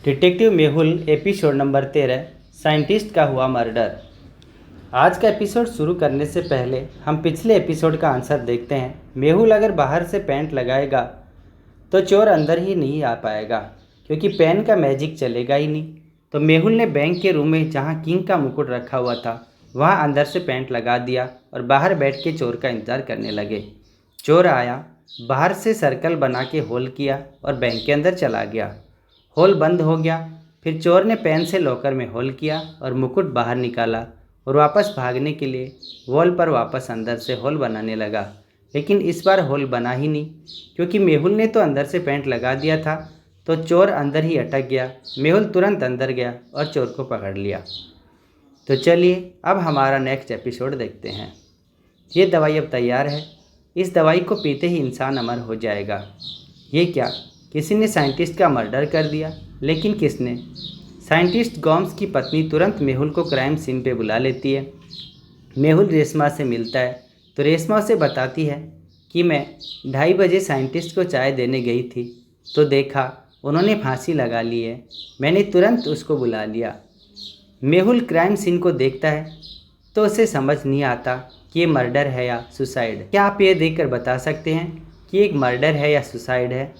Detective Mehul episode number 13 scientist का हुआ murder. आज का एपिसोड शुरू करने से पहले हम पिछले एपिसोड का आंसर देखते हैं। मेहुल अगर बाहर से पेंट लगाएगा तो चोर अंदर ही नहीं आ पाएगा, क्योंकि पेन का मैजिक चलेगा ही नहीं। तो मेहुल ने बैंक के रूम में जहां किंग का मुकुट रखा हुआ था वहां अंदर से पेंट लगा दिया और बाहर बैठ के चोर का इंतज़ार करने लगे। चोर आया, बाहर से सर्कल बना के होल किया और बैंक के अंदर चला गया। होल बंद हो गया। फिर चोर ने पेन से लॉकर में होल किया और मुकुट बाहर निकाला और वापस भागने के लिए वॉल पर वापस अंदर से होल बनाने लगा। लेकिन इस बार होल बना ही नहीं, क्योंकि मेहुल ने तो अंदर से पेंट लगा दिया था। तो चोर अंदर ही अटक गया। मेहुल तुरंत अंदर गया और चोर को पकड़ लिया। तो चलिए अब हमारा नेक्स्ट एपिसोड देखते हैं। ये दवाई अब तैयार है। इस दवाई को पीते ही इंसान अमर हो जाएगा। ये क्या, किसी ने साइंटिस्ट का मर्डर कर दिया? लेकिन किसने? साइंटिस्ट गॉम्स की पत्नी तुरंत मेहुल को क्राइम सीन पे बुला लेती है। मेहुल रेशमा से मिलता है तो रेशमा उसे बताती है कि मैं 2:30 बजे साइंटिस्ट को चाय देने गई थी तो देखा उन्होंने फांसी लगा ली है। मैंने तुरंत उसको बुला लिया। मेहुल क्राइम सीन को देखता है तो उसे समझ नहीं आता कि ये मर्डर है या सुसाइड। क्या आप ये देखकर बता सकते हैं कि एक मर्डर है या सुसाइड है?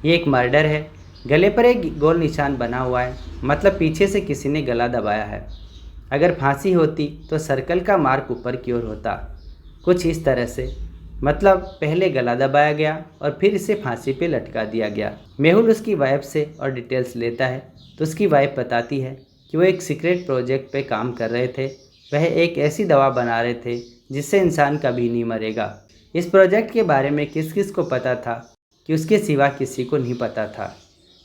ये एक मर्डर है। गले पर एक गोल निशान बना हुआ है, मतलब पीछे से किसी ने गला दबाया है। अगर फांसी होती तो सर्कल का मार्क ऊपर की ओर होता, कुछ इस तरह से, मतलब पहले गला दबाया गया और फिर इसे फांसी पे लटका दिया गया। मेहुल उसकी वाइफ से और डिटेल्स लेता है तो उसकी वाइफ बताती है कि वो एक सीक्रेट प्रोजेक्ट पे काम कर रहे थे। वह एक ऐसी दवा बना रहे थे जिससे इंसान कभी नहीं मरेगा। इस प्रोजेक्ट के बारे में किस किस को पता था कि उसके सिवा किसी को नहीं पता था।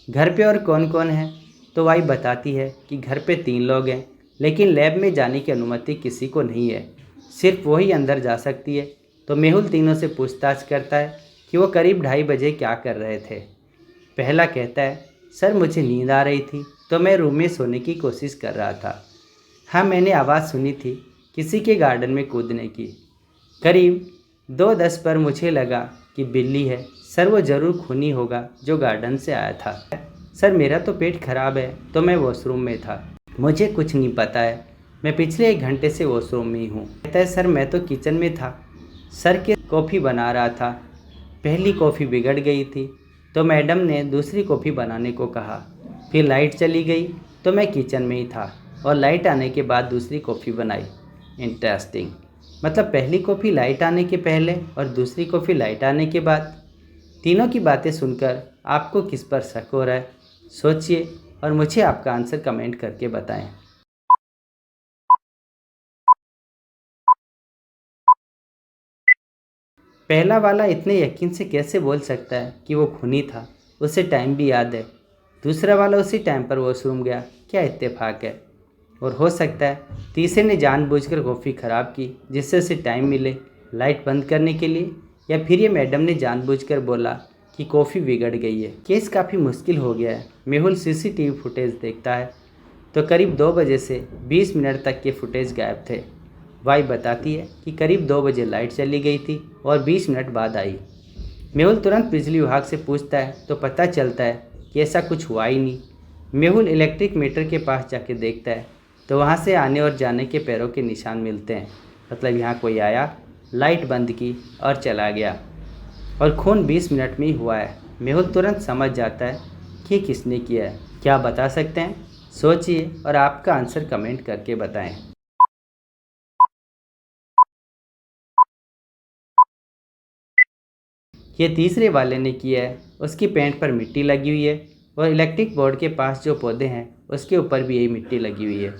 घर पे और कौन कौन है? तो वाइफ बताती है कि घर पे 3 लोग हैं, लेकिन लैब में जाने की अनुमति किसी को नहीं है, सिर्फ वही अंदर जा सकती है। तो मेहुल तीनों से पूछताछ करता है कि वो करीब 2:30 बजे क्या कर रहे थे। पहला कहता है, सर मुझे नींद आ रही थी तो मैं रूम में सोने की कोशिश कर रहा था। हाँ, मैंने आवाज़ सुनी थी किसी के गार्डन में कूदने की। करीब 2:10 पर मुझे लगा कि बिल्ली है। सर वो ज़रूर खूनी होगा जो गार्डन से आया था। सर मेरा तो पेट खराब है तो मैं वॉशरूम में था, मुझे कुछ नहीं पता है, मैं पिछले 1 घंटे से वॉशरूम में ही हूँ। कहता है, सर मैं तो किचन में था, सर के कॉफ़ी बना रहा था। पहली कॉफ़ी बिगड़ गई थी तो मैडम ने दूसरी कॉफ़ी बनाने को कहा। फिर लाइट चली गई तो मैं किचन में ही था और लाइट आने के बाद दूसरी कॉफ़ी बनाई। इंटरेस्टिंग, मतलब पहली कॉफ़ी लाइट आने के पहले और दूसरी कॉफ़ी लाइट आने के बाद। तीनों की बातें सुनकर आपको किस पर शक हो रहा है? सोचिए और मुझे आपका आंसर कमेंट करके बताएं। पहला वाला इतने यकीन से कैसे बोल सकता है कि वो खूनी था? उसे टाइम भी याद है। दूसरा वाला उसी टाइम पर वॉशरूम गया, क्या इत्तेफाक है। और हो सकता है तीसरे ने जानबूझकर कॉफ़ी ख़राब की जिससे उसे टाइम मिले लाइट बंद करने के लिए, या फिर ये मैडम ने जानबूझकर बोला कि कॉफ़ी बिगड़ गई है। केस काफ़ी मुश्किल हो गया है। मेहुल सीसीटीवी फुटेज देखता है तो करीब 2 बजे से 20 मिनट तक के फुटेज गायब थे। वाइफ बताती है कि करीब 2 बजे लाइट चली गई थी और 20 मिनट बाद आई। मेहुल तुरंत बिजली विभाग से पूछता है तो पता चलता है कि ऐसा कुछ हुआ ही नहीं। मेहुल इलेक्ट्रिक मीटर के पास जाके देखता है तो वहाँ से आने और जाने के पैरों के निशान मिलते हैं, मतलब यहाँ कोई आया, लाइट बंद की और चला गया। और खून 20 मिनट में ही हुआ है। मेहुल तुरंत समझ जाता है कि किसने किया है। क्या बता सकते हैं? सोचिए और आपका आंसर कमेंट करके बताएं। ये तीसरे वाले ने किया है। उसकी पैंट पर मिट्टी लगी हुई है और इलेक्ट्रिक बोर्ड के पास जो पौधे हैं उसके ऊपर भी यही मिट्टी लगी हुई है।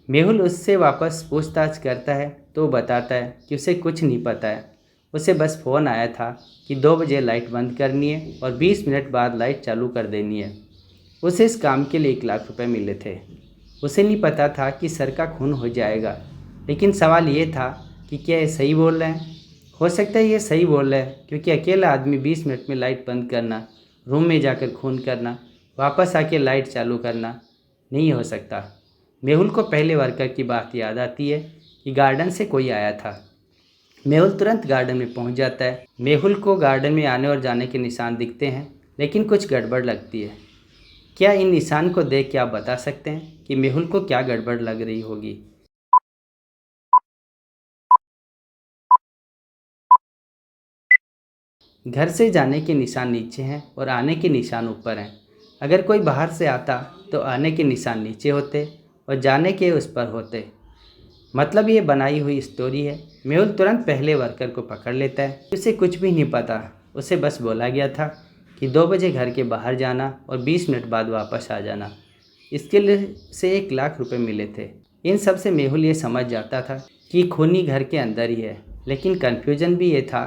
मेहुल उससे वापस पूछताछ करता है तो वो बताता है कि उसे कुछ नहीं पता है। उसे बस फ़ोन आया था कि 2 बजे लाइट बंद करनी है और 20 मिनट बाद लाइट चालू कर देनी है। उसे इस काम के लिए 1 लाख रुपए मिले थे। उसे नहीं पता था कि सर का खून हो जाएगा। लेकिन सवाल ये था कि क्या ये सही बोल रहे हैं? हो सकता है ये सही बोल रहा है, क्योंकि अकेला आदमी 20 मिनट में लाइट बंद करना, रूम में जाकर खून करना, वापस आके लाइट चालू करना नहीं हो सकता। मेहुल को पहले वर्कर की बात याद आती है कि गार्डन से कोई आया था। मेहुल तुरंत गार्डन में पहुंच जाता है। मेहुल को गार्डन में आने और जाने के निशान दिखते हैं, लेकिन कुछ गड़बड़ लगती है। क्या इन निशान को देख के आप बता सकते हैं कि मेहुल को क्या गड़बड़ लग रही होगी? घर से जाने के निशान नीचे हैं और आने के निशान ऊपर हैं। अगर कोई बाहर से आता तो आने के निशान नीचे होते और जाने के उस पर होते। मतलब ये बनाई हुई स्टोरी है। मेहुल तुरंत पहले वर्कर को पकड़ लेता है। उसे कुछ भी नहीं पता, उसे बस बोला गया था कि 2 बजे घर के बाहर जाना और 20 मिनट बाद वापस आ जाना। इसके लिए से 1 लाख रुपए मिले थे। इन सब से मेहुल ये समझ जाता था कि खूनी घर के अंदर ही है, लेकिन कन्फ्यूजन भी ये था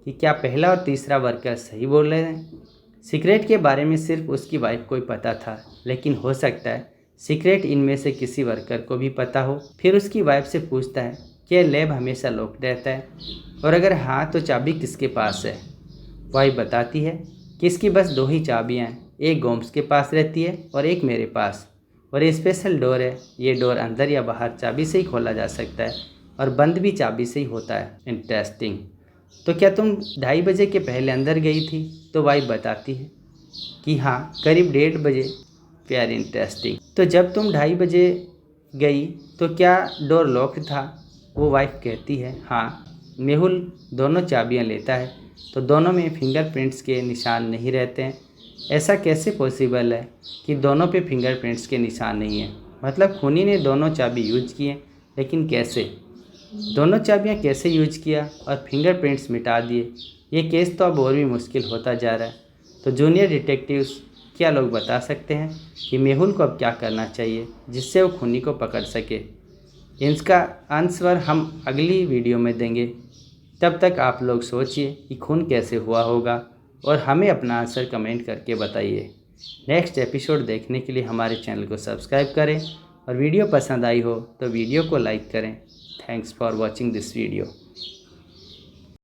कि क्या पहला और तीसरा वर्कर सही बोल रहे हैं। सीक्रेट के बारे में सिर्फ उसकी वाइफ को ही पता था, लेकिन हो सकता है सीक्रेट इनमें से किसी वर्कर को भी पता हो। फिर उसकी वाइफ से पूछता है कि यह लैब हमेशा लॉक्ड रहता है, और अगर हाँ तो चाबी किसके पास है। वाइफ बताती है कि इसकी बस 2 ही चाबियाँ हैं, एक गोम्स के पास रहती है और एक मेरे पास, और ये स्पेशल डोर है। ये डोर अंदर या बाहर चाबी से ही खोला जा सकता है और बंद भी चाबी से ही होता है। इंटरेस्टिंग। तो क्या तुम 2:30 बजे के पहले अंदर गई थी? तो वाइफ बताती है कि हाँ, करीब 1:30 बजे। Very interesting. तो जब तुम 2:30 बजे गई तो क्या डोर लॉक था? वो वाइफ कहती है हाँ। मेहुल दोनों चाबियां लेता है तो दोनों में फिंगरप्रिंट्स के निशान नहीं रहते हैं। ऐसा कैसे पॉसिबल है कि दोनों पे फिंगरप्रिंट्स के निशान नहीं हैं? मतलब खूनी ने दोनों चाबी यूज किए, लेकिन कैसे? दोनों चाबियां कैसे यूज किया और फिंगरप्रिंट्स मिटा दिए? ये केस तो अब और भी मुश्किल होता जा रहा है। तो जूनियर डिटेक्टिव्स, क्या लोग बता सकते हैं कि मेहुल को अब क्या करना चाहिए जिससे वो खूनी को पकड़ सके? इसका आंसर हम अगली वीडियो में देंगे। तब तक आप लोग सोचिए कि खून कैसे हुआ होगा और हमें अपना आंसर कमेंट करके बताइए। नेक्स्ट एपिसोड देखने के लिए हमारे चैनल को सब्सक्राइब करें और वीडियो पसंद आई हो तो वीडियो को लाइक करें। Thanks for watching this video.